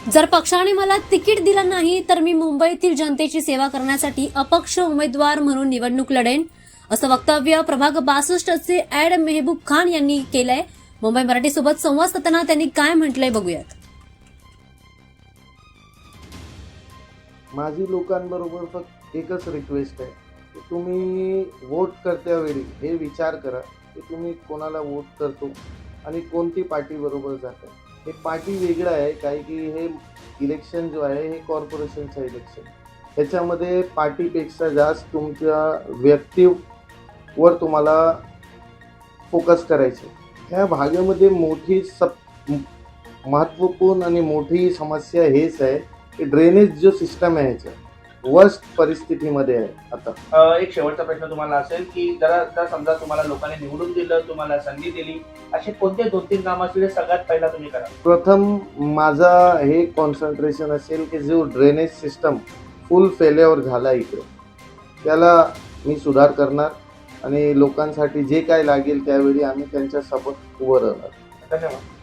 जर पक्षाने मला तिकीट दिलं नाही तर मी मुंबईतील जनतेची सेवा करण्यासाठी अपक्ष उमेदवार म्हणून निवडणूक लढेन, असं वक्तव्य प्रभाग 62 चे ऍड मेहबूब खान यांनी केलंय. मुंबई मराठी सोबत संवाद साधताना त्यांनी काय म्हटलंय बघूयात. माझी लोकांबरोबर फक्त एकच रिक्वेस्ट आहे की तुम्ही वोट करत्यावेळी हे विचार करा की तुम्ही कोणाला वोट करतो आणि कोणती पार्टी बरोबर जात आहे. हे पार्टी वेगळं आहे, काय की हे इलेक्शन जो आहे हे कॉर्पोरेशनचं इलेक्शन, ह्याच्यामध्ये पार्टीपेक्षा जास्त तुमच्या व्यक्तीवर तुम्हाला फोकस करायचं. ह्या भागामध्ये मोठी महत्त्वपूर्ण आणि मोठी समस्या हेच आहे की ड्रेनेज जो सिस्टम आहे ह्याच्या वर्स्ट परिस्थितीमध्ये आहे आता. एक शेवटचा प्रश्न तुम्हाला असेल की जरा समजा तुम्हाला लोकांनी निवडून दिलं, तुम्हाला संधी दिली, असे कोणते 2-3 काम असतील सगळ्यात पहिला तुम्ही करा? प्रथम माझा हे कॉन्सन्ट्रेशन असेल की जो ड्रेनेज सिस्टम फुल फेल्युअर झाला इकडे, त्याला मी सुधार करणार आणि लोकांसाठी जे काय लागेल त्यावेळी आम्ही त्यांच्या सोबत उभं राहणार. धन्यवाद.